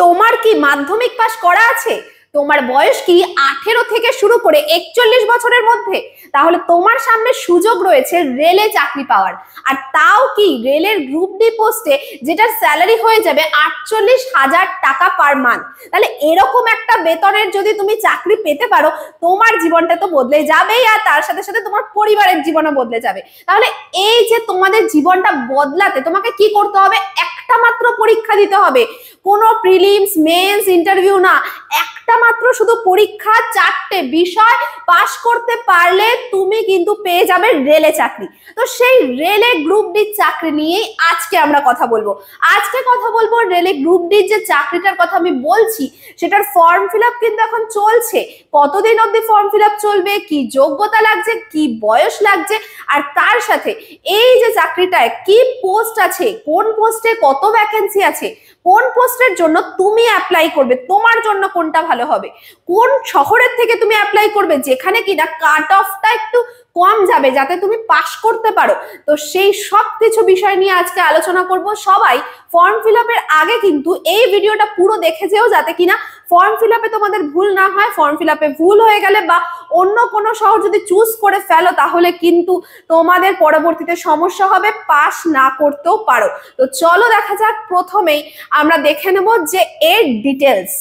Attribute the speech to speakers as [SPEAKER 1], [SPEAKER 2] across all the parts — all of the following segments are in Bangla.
[SPEAKER 1] তোমার কি মাধ্যমিক পাস করা আছে? তোমার বয়স কি 18 থেকে শুরু করে 41 বছরের মধ্যে? তাহলে তোমার সামনে সুযোগ রয়েছে রেলে চাকরি পাওয়ার, আর তাও কি রেলের গ্রুপ ডি পোস্টে, যেটার স্যালারি হয়ে যাবে 48,000 টাকা পার মান্থ। তাহলে এরকম একটা বেতনের যদি তুমি চাকরি পেতে পারো, তোমার জীবনটা তো বদলে যাবেই, আর তার সাথে সাথে তোমার পরিবারের জীবনও বদলে যাবে। তাহলে এই যে তোমাদের জীবনটা বদলাতে তোমাকে কি করতে হবে? একটা মাত্র পরীক্ষা দিতে হবে, কোনো প্রিলিমস মেন্স ইন্টারভিউ না, একটা মাত্র শুধু পরীক্ষা, 4টে বিষয় পাস করতে পারলে তুমি কিন্তু পেয়ে যাবে রেলে চাকরি। তো সেই রেলে গ্রুপ ডি চাকরি নিয়েই আজকে আমরা কথা বলবো। আজকে কথা বলবো রেলে গ্রুপ ডি যে চাকরিটার কথা আমি বলছি, সেটার ফর্ম ফিল আপ কিন্তু এখন চলছে। কতদিন অবধি ফর্ম ফিল আপ চলবে, কি যোগ্যতা লাগছে, কি বয়স লাগছে, আর তার সাথে এই যে চাকরিটায় কি পোস্ট আছে, কোন পোস্টে কত ভ্যাকেন্সি আছে, কোন পোস্টের জন্য তুমি অ্যাপ্লাই করবে, তোমার জন্য কোনটা ভালো হবে, কোন শহরের থেকে তুমি অ্যাপ্লাই করবে যেখানে কিনা কাট অফটা একটু কম যাবে, যাতে তুমি পাস করতে পারো। তো সেই সব কিছু বিষয় নিয়ে আজকে আলোচনা করব। সবাই ফর্ম ফিল আপের আগে কিন্তু এই ভিডিওটা পুরো দেখে যেও, যাতে কিনা ফর্ম ফিল আপে তোমাদের ভুল না হয়। ফর্ম ফিল আপে ভুল হয়ে গেলে বা অন্য কোনো শহর যদি চুজ করে ফেলো, তাহলে কিন্তু তোমাদের পরবর্তীতে সমস্যা হবে, পাস না করতেও পারো। তো চলো দেখা যাক। প্রথমেই আমরা দেখে নেব যে এর ডিটেলস।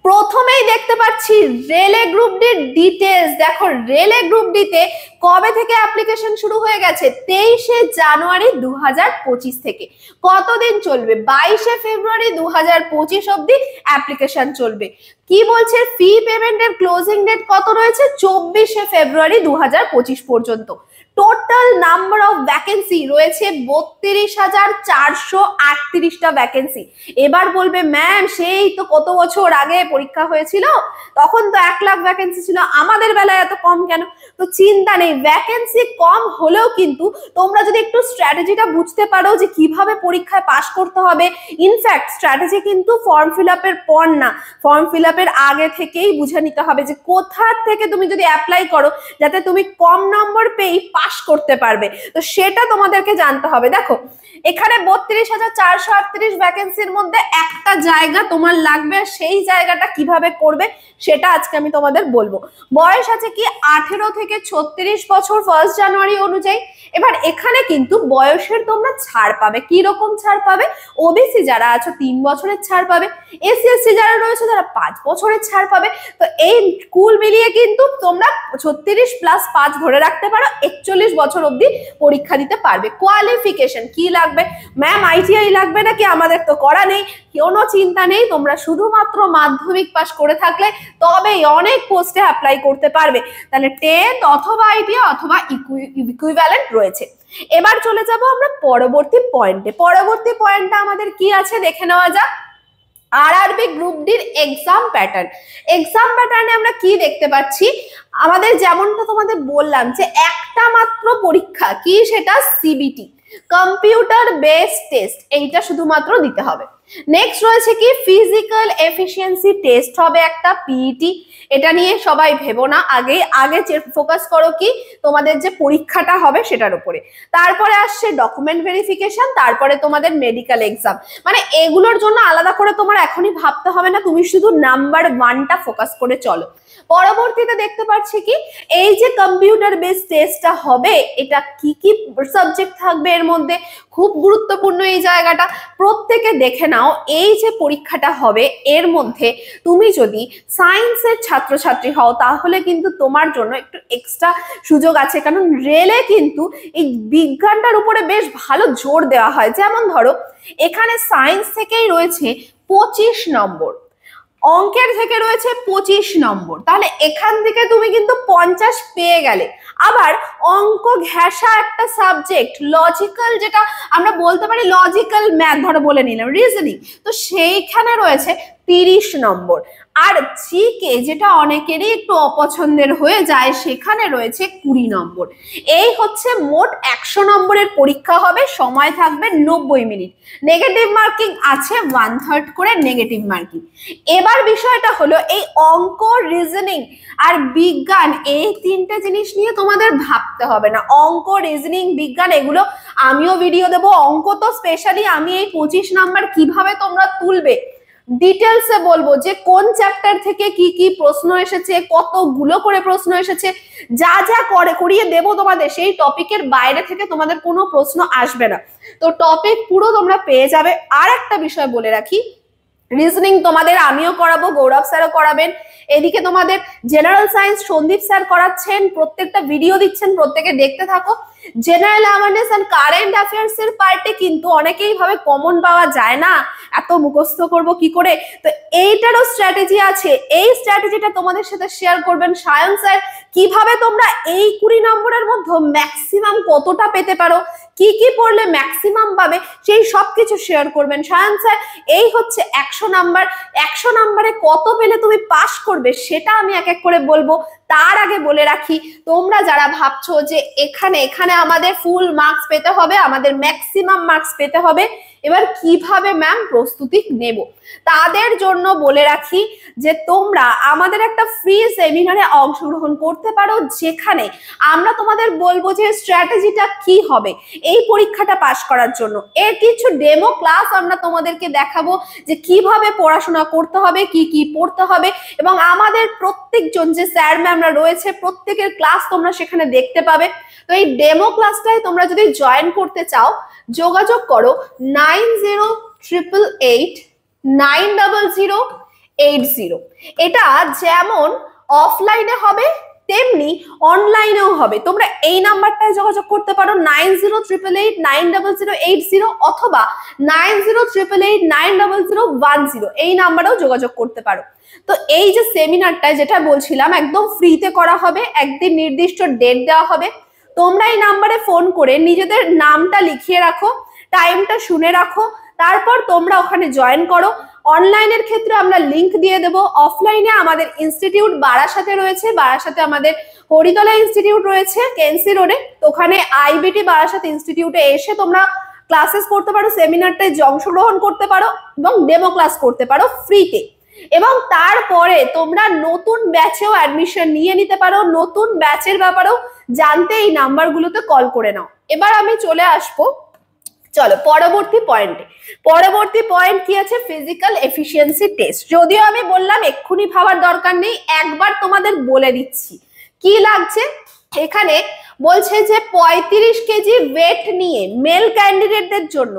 [SPEAKER 1] প্রথমেই দেখতে পাচ্ছি রেলে গ্রুপ ডি ডিটেলস। দেখো রেলে গ্রুপ ডিতে কবে থেকে অ্যাপ্লিকেশন শুরু হয়ে গেছে? 23শে জানুয়ারি 2025 থেকে। কতদিন চলবে? 22শে ফেব্রুয়ারি 2025 অবধি অ্যাপ্লিকেশন চলবে। কি বলছে? ফি পেমেন্টের ক্লোজিং ডেট কত রয়েছে? 24শে ফেব্রুয়ারি 2025 পর্যন্ত। টোটাল নাম্বার অফ ভ্যাকেন্সি রয়েছে 32,438টা ভ্যাকেন্সি। এবার বলবে ম্যাম সেই তো কত বছর আগে পরীক্ষা হয়েছিল, তখন তো 1 লাখ ভ্যাকেন্সি ছিল, আমাদের বেলায় এত কম কেন? তো চিন্তা নেই, ভ্যাকেন্সি কম হলেও কিন্তু তোমরা যদি একটু স্ট্র্যাটেজিটা বুঝতে পারো যে কিভাবে পরীক্ষায় পাস করতে হবে। ইনফ্যাক্ট স্ট্র্যাটেজি কিন্তু ফর্ম ফিল আপের পর না, ফর্ম ফিল আপের আগে থেকেই বুঝে নিতে হবে যে কোথা থেকে তুমি যদি অ্যাপ্লাই করো যাতে তুমি কম নম্বর পেয়ে পাস করতে পারবে। তো সেটা তোমাদেরকে জানতে হবে। দেখো এখানে 32,438 ভ্যাকেন্সির মধ্যে একটা জায়গা তোমার লাগবে, সেই জায়গাটা কিভাবে করবে সেটা আজকে আমি তোমাদের বলবো। বয়স আছে কি 18 থেকে 36 বছর 1 জানুয়ারি অনুযায়ী। এবার এখানে কিন্তু বয়সের তোমরা ছাড় পাবে। কি রকম ছাড় পাবে? ওবিসি যারা আছো 3 বছরের ছাড় পাবে, এসসি এসটি যারা রয়েছে তারা 5 বছরের ছাড় পাবে। তো এই কুল মিলিয়ে কিন্তু তোমরা 36 প্লাস 5 ধরে রাখতে পারো, 41 বছর অবধি পরীক্ষা দিতে পারবে। কোয়ালিফিকেশন কি লাগবে? ম্যাম আইটিআই লাগবে নাকি? আমাদের তো করা নেই, কোনো চিন্তা নেই। তোমরা শুধুমাত্র মাধ্যমিক পাস করে থাকলে তবেই অনেক পোস্টে অ্যাপ্লাই করতে পারবে। তাহলে 10th অথবা আইটিআই অথবা ইকুইভ্যালেন্ট রয়েছে। এবার চলে যাব আমরা পরবর্তী পয়েন্টে। পরবর্তী পয়েন্টটা আমাদের কি আছে দেখে নেওয়া যাক। আরআরবি গ্রুপ ডির এক্সাম প্যাটার্ন। এক্সাম প্যাটার্নে আমরা কি দেখতে পাচ্ছি? আমাদের যেমনটা তোমাদের বললাম যে একটা মাত্র পরীক্ষা, কি সেটা? সিবিটি, কম্পিউটার বেসড টেস্ট, এইটা শুধুমাত্র দিতে হবে। নেক্সট রয়েছে কি? ফিজিক্যাল এফিসিয়েন্সি টেস্ট হবে একটা, পিইটি। এটা নিয়ে সবাই ভেবো না, আগে ফোকাস করো কি তোমাদের যে পরীক্ষাটা হবে সেটার উপরে। তারপরে আসছে ডকুমেন্ট ভেরিফিকেশন, তারপরে তোমাদের মেডিকেল এক্সাম। মানে এগুলোর জন্য আলাদা করে তোমার এখনই ভাবতে হবে না, তুমি শুধু নাম্বার 1টা ফোকাস করে চলো। পরবর্তীতে দেখতে পাচ্ছি কি এই যে কম্পিউটার বেসড টেস্টটা হবে, এটা কি কি সাবজেক্ট থাকবে এর মধ্যে, খুব গুরুত্বপূর্ণ এই জায়গাটা। প্রত্যেকে দেখে নাও, এই যে পরীক্ষাটা হবে এর মধ্যে তুমি যদি সায়েন্সের ছাত্রছাত্রী হও তাহলে কিন্তু তোমার জন্য একটু এক্সট্রা সুযোগ আছে, কারণ রেলে কিন্তু এই বিজ্ঞানটার উপরে বেশ ভালো জোর দেওয়া হয়। যেমন ধরো এখানে সায়েন্স থেকেই রয়েছে 25 নম্বর, অঙ্কের থেকে রয়েছে 25 নম্বর, তাহলে এখান থেকে তুমি কিন্তু 50 পেয়ে গেলে। আবার অঙ্ক ঘেঁষা একটা সাবজেক্ট, লজিক্যাল, যেটা আমরা বলতে পারি লজিক্যাল ম্যাথ, ধরো বলে নিলাম রিজনিং, তো সেইখানে রয়েছে 30 নম্বর। আর জিকে যেটা অনেকেরই একটু অপছন্দের হয়ে যায়, সেখানে রয়েছে 20 নম্বর। এই হচ্ছে মোট 100 নম্বরের পরীক্ষা হবে, সময় থাকবে 90 মিনিট। নেগেটিভ মার্কিং আছে 1/3 করে নেগেটিভ মার্কিং। এবার বিষয়টা হলো এই অঙ্ক, রিজনিং আর বিজ্ঞান, এই তিনটে জিনিস নিয়ে তোমাদের ভাবতে হবে না। অঙ্ক, রিজনিং, বিজ্ঞান এগুলো আমিও ভিডিও দেবো। অঙ্ক তো স্পেশালি আমি এই 25 নাম্বার কিভাবে তোমরা তুলবে ডিটেলসে বলবো, যে কোন চ্যাপ্টার থেকে কি কি প্রশ্ন এসেছে, কতগুলো করে প্রশ্ন এসেছে, যা যা করিয়ে দেবো তোমাদের। সেই টপিকের বাইরে থেকে তোমাদের কোনো প্রশ্ন আসবে না, তো টপিক পুরো তোমরা পেয়ে যাবে। আর একটা বিষয় বলে রাখি, রিজনিং তোমাদের আমিও করাবো, গৌরব স্যারও করাবেন। এদিকে তোমাদের জেনারেল সায়েন্স সন্দীপ স্যার করাচ্ছেন, প্রত্যেকটা ভিডিও দিচ্ছেন, প্রত্যেকে দেখতে থাকো। General awareness and current affairs এর পার্টে কিন্তু অনেকেই ভাবে কমন পাওয়া যায় না, এত মুখস্থ করব কি করে, তো এইটারও স্ট্র্যাটেজি আছে। এই স্ট্র্যাটেজিটা তোমাদের সাথে শেয়ার করবেন সায়ন স্যার, কিভাবে তোমরা এই 20 নম্বরের মধ্যে ম্যাক্সিমাম কতটা পেতে পারো, কি কি পড়লে ম্যাক্সিমাম পাবে, সেই সবকিছু শেয়ার করবেন সায়ন স্যার। এই হচ্ছে 100 নাম্বার। 100 নাম্বারে কত পেলে তুমি পাস করবে সেটা আমি এক এক করে বলবো। তার আগে বলে রাখি, তোমরা যারা ভাবছো যে এখানে আমাদের ফুল মার্কস পেতে হবে, আমাদের ম্যাক্সিমাম মার্কস পেতে হবে, এবার কিভাবে ম্যাম প্রস্তুতি নেব, তাদের জন্য বলে রাখি যে তোমরা আমাদের একটা ফ্রি সেমিনারে অংশগ্রহণ করতে পারো, যেখানে আমরা তোমাদের বলবো যে স্ট্র্যাটেজিটা কি হবে এই পরীক্ষাটা পাস করার জন্য। এর কিছু ডেমো ক্লাস আমরা তোমাদেরকে দেখাবো, যে কিভাবে পড়াশোনা করতে হবে, কি কি পড়তে হবে, এবং আমাদের প্রত্যেকজন যে স্যার ম্যামরা রয়েছে প্রত্যেকের ক্লাস তোমরা সেখানে দেখতে পাবে। তো এই ডেমো ক্লাসটাই তোমরা যদি জয়েন করতে চাও, যোগাযোগ করো 9088890080। এটা যেমন অফলাইনে হবে তেমনি অনলাইনেও হবে। তোমরা এই নাম্বারটায় যোগাযোগ করতে পারো 9088890080 অথবা 9088890010, এই নাম্বারেও যোগাযোগ করতে পারো। তো এই যে সেমিনারটা যেটা বলছিলাম একদম ফ্রিতে করা হবে, একদিন নির্দিষ্ট ডেট দেওয়া হবে। তোমরা এই নাম্বারে ফোন করে নিজেদের নামটা লিখিয়ে রাখো, টাইমটা শুনে রাখো, তারপর তোমরা ওখানে জয়েন করো। অনলাইনের ক্ষেত্রে আমরা লিংক দিয়ে দেবো। অফলাইনে আমাদের ইনস্টিটিউট বারাসাতে রয়েছে, বারাসাতে আমাদের হরিতলা ইনস্টিটিউট রয়েছে কেএনসি রোডে, তো ওখানে আইবিটি বারাসাত ইনস্টিটিউটে এসে তোমরা ক্লাসেস করতে পারো, সেমিনারটায় অংশগ্রহণ করতে পারো এবং ডেমো ক্লাস করতে পারো ফ্রিতে। এবং তারপরে তোমরা নতুন ব্যাচেও অ্যাডমিশন নিয়ে নিতে পারো। নতুন ব্যাচের ব্যাপারেও জানতে এই নাম্বারগুলোতে কল করে নাও। এবার আমি চলে আসবো, চলো পরবর্তী পয়েন্টে। পরবর্তী পয়েন্ট কি আছে, ফিজিক্যাল এফিসিয়েন্সি টেস্ট। যদিও আমি বললাম এক্ষুনি ভাবার দরকার নেই, একবার তোমাদের বলে দিচ্ছি কি লাগছে। এখানে বলছে যে 35 কেজি ওয়েট নিয়ে মেল ক্যান্ডিডেটদের জন্য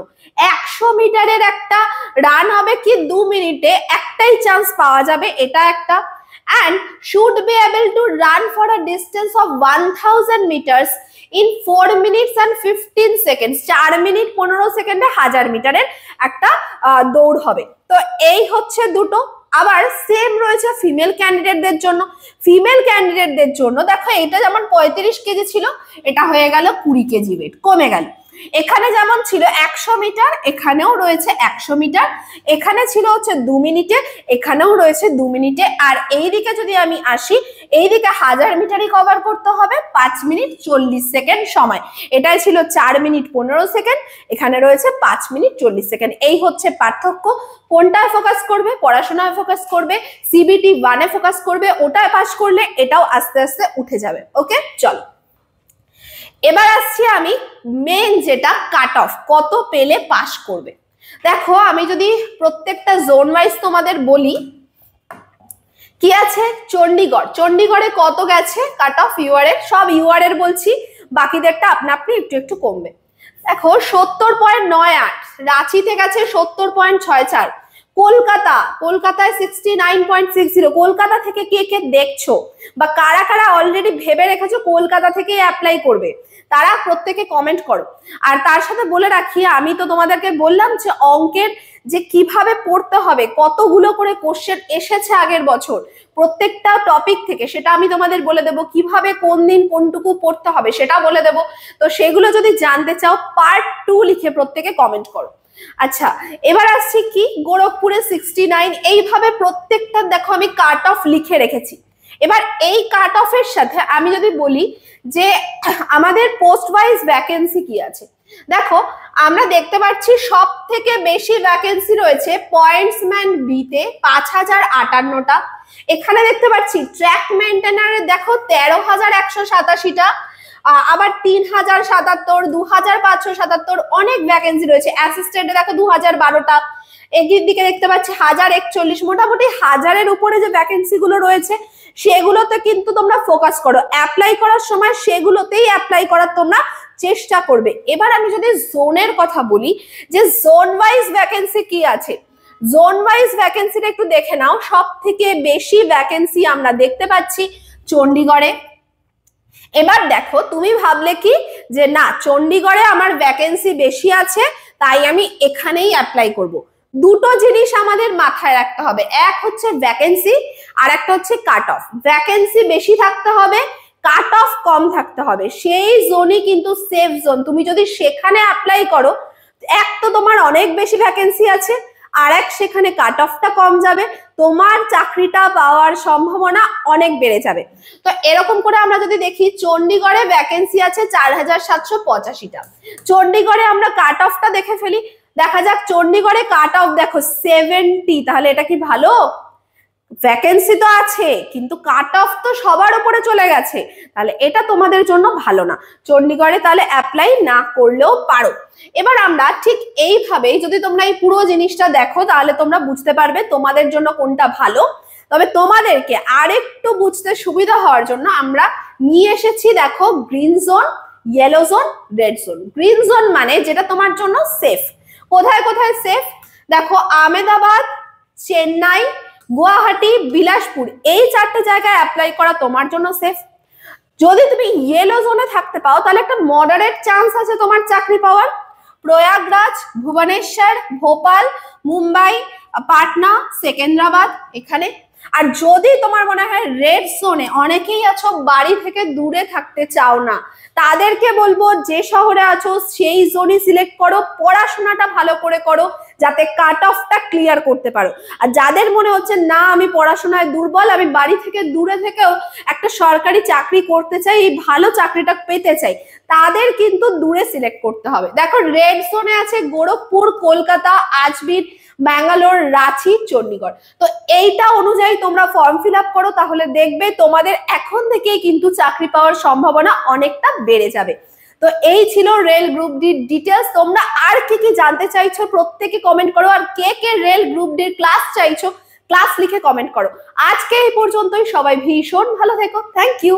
[SPEAKER 1] 100 মিটারের একটা রান হবে কি 2 মিনিটে, একটাই চান্স পাওয়া যাবে, এটা একটা। and should be able to run for a distance of 1000 meters in 4 minutes and 15 seconds। 4 minute 15 সেকেন্ডে 1000 মিটারের একটা দৌড় হবে। তো এই হচ্ছে দুটো। আবার সেম রয়েছে ফিমেল ক্যান্ডিডেটদের জন্য। ফিমেল ক্যান্ডিডেটদের জন্য দেখো, এটা যেমন 35 কেজি ছিল, এটা হয়ে গেল 20 কেজি ওয়েট, কমে গেল। এখানে যেমন ছিল 100 মিটার, এখানেও রয়েছে 100 মিটার। এখানে ছিল হচ্ছে 2 মিনিটে, এখানেও রয়েছে 2 মিনিটে। আর এইদিকে যদি আমি আসি, এইদিকে 1000 মিটারই কভার করতে হবে 5 মিনিট 40 সেকেন্ড সময়। এটাই ছিল 4 মিনিট 15 সেকেন্ড, এখানে রয়েছে 5 মিনিট 40 সেকেন্ড। এই হচ্ছে পার্থক্য। কোনটায় ফোকাস করবে, পড়াশোনায় ফোকাস করবে, সিবিটি 1-এ ফোকাস করবে, ওটায় পাস করলে এটাও আস্তে আস্তে উঠে যাবে। ওকে, চলো এবার আসছি আমি মেন যেটা কাট অফ, কত পেলে পাস করবে। দেখো আমি যদি প্রত্যেকটা জোন ওয়াইজ তোমাদের বলি, কি আছে, চণ্ডীগড়ে কত গেছে কাট অফ ইউআর এর, সব ইউআর এর বলছি, বাকিদেরটা আপনা আপনি একটু একটু কমবে। দেখো 70.98, রাঁচিতে গেছে 70.64, কলকাতায় 69.60। কলকাতা থেকে কে কে দেখছো বা কারা কারা অলরেডি ভেবে রেখেছো কলকাতা থেকে অ্যাপ্লাই করবে, তারা প্রত্যেকে কমেন্ট করো। আর তার সাথে বলে রাখি, আমি তো তোমাদেরকে বললাম যে অঙ্কের যে কিভাবে পড়তে হবে, কতগুলো করে কোশ্চেন এসেছে আগের বছর প্রত্যেকটা টপিক থেকে, সেটা আমি তোমাদের বলে দেবো। কিভাবে কোন দিন কোনটুকু পড়তে হবে সেটা বলে দেবো। তো সেগুলো যদি জানতে চাও পার্ট 2 লিখে প্রত্যেকে কমেন্ট করো। আচ্ছা, এবার আসছি কি গোরখপুরে 69, এইভাবে প্রত্যেকটা দেখো আমি কাট অফ লিখে রেখেছি। এবার এই কাট অফের সাথে আমি যদি বলি যে আমাদের পোস্ট ওয়াইজ ভ্যাকেন্সি কি আছে, দেখো আমরা দেখতে পাচ্ছি সব থেকে বেশি ভ্যাকেন্সি রয়েছে পয়েন্টসম্যান বি তে 5058টা। এখানে দেখতে পাচ্ছি ট্র্যাক মেইনটেনারে দেখো 13,187টা, আবার 3,077, 2,577 অনেক ভ্যাকেন্সি রয়েছে। অ্যাসিস্ট্যান্টে দেখো 2,012টা, এগিয়ে দিকে দেখতে পাচ্ছি 1,041, মোটামুটি 1000-এর উপরে যে ভ্যাকেন্সি গুলো রয়েছে সেগুলোতে কিন্তু তোমরা ফোকাস করো, অ্যাপ্লাই করার সময় সেগুলোতেই অ্যাপ্লাই করার তোমরা চেষ্টা করবে। এবার আমি যদি জোনের কথা বলি যে জোন ওয়াইজ ভ্যাকেন্সি কি আছে, জোন ওয়াইজ ভ্যাকেন্সিটা একটু দেখে নাও। সব থেকে বেশি ভ্যাকেন্সি আমরা দেখতে পাচ্ছি চণ্ডীগড়ে। এবার দেখো তুমি ভাবলে কি যে না চণ্ডীগড়ে আমার ভ্যাকেন্সি বেশি আছে তাই আমি এখানেই অ্যাপ্লাই করব। দুটো জিনিস আমাদের মাথায় রাখতে হবে, এক হচ্ছে ভ্যাকেন্সি আর একটা হচ্ছে কাট অফ। ভ্যাকেন্সি বেশি থাকতে হবে, কাট অফ কম থাকতে হবে, সেই জোনই কিন্তু সেফ জোন। তুমি যদি সেখানে অ্যাপ্লাই করো, এক তো তোমার অনেক বেশি ভ্যাকেন্সি আছে, আর এক সেখানে কাট অফটা কম যাবে, তোমার চাকরিটা পাওয়ার সম্ভাবনা অনেক বেড়ে যাবে। তো এরকম করে আমরা যদি দেখি চণ্ডীগড়ে ভ্যাকেন্সি আছে 4,785টা। চণ্ডীগড়ে আমরা কাট অফটা দেখে ফেলি, দেখা যাক চণ্ডীগড়ে কাট অফ দেখো 70, তাহলে এটা কি ভালো? ভ্যাকেন্সি তো আছে কিন্তু কাট অফ তো সবার উপরে চলে গেছে, তাহলে এটা তোমাদের জন্য ভালো না। চণ্ডীগড়ে তাহলে অ্যাপ্লাই না করলেও পারো। এবার আমরা ঠিক এইভাবেই যদি তোমরা এই পুরো জিনিসটা দেখো তাহলে তোমরা বুঝতে পারবে তোমাদের জন্য কোনটা ভালো। তবে তোমাদেরকে আরেকটু বুঝতে সুবিধা হওয়ার জন্য আমরা নিয়ে এসেছি দেখো green zone, yellow zone, red zone. Green zone মানে যেটা তোমার জন্য সেফ। কোথায় কোথায় সেফ দেখো, আহমেদাবাদ, চেন্নাই, গুয়াহাটি, বিলাসপুর, এই 4টে জায়গায় অ্যাপ্লাই করা তোমার জন্য সেফ। যদি তুমি ইয়েলো জোনে থাকতে পাও তাহলে একটা মডারেট চান্স আছে তোমার চাকরি পাওয়ার। প্রয়াগরাজ, ভুবনেশ্বর, ভোপাল, মুম্বাই, পাটনা, সেকেন্দ্রাবাদ এখানে। আর যদি তোমার মনে হয় রেড জোনে, অনেকেই আছো বাড়ি থেকে দূরে থাকতে চাও না, তাদেরকে বলবো যে শহরে আছো সেই জোনই সিলেক্ট করো, পড়াশোনাটা ভালো করে করো যাতে কাট অফটা ক্লিয়ার করতে পারো। আর যাদের মনে হচ্ছে না আমি পড়াশোনায় দুর্বল, আমি বাড়ি থেকে দূরে থেকেও একটা সরকারি চাকরি করতে চাই, এই ভালো চাকরিটা পেতে চাই, তাদের কিন্তু দূরে সিলেক্ট করতে হবে। দেখো রেড জোনে আছে গোরখপুর, কলকাতা, আজমির, ব্যাঙ্গালোর, রাঁচি, চণ্ডীগড়। তো এইটা অনুযায়ী তোমরা ফর্ম ফিল আপ করো, তাহলে দেখবে তোমাদের এখন থেকেই কিন্তু চাকরি পাওয়ার সম্ভাবনা অনেকটা বেড়ে যাবে। তো এই ছিল রেল গ্রুপ ডির ডিটেলস। তোমরা আর কি কি জানতে চাইছো প্রত্যেকে কমেন্ট করো, আর কে কে রেল গ্রুপ ডির ক্লাস চাইছো ক্লাস লিখে কমেন্ট করো। আজকে এই পর্যন্তই, সবাই ভীষণ ভালো থেকো, থ্যাংক ইউ।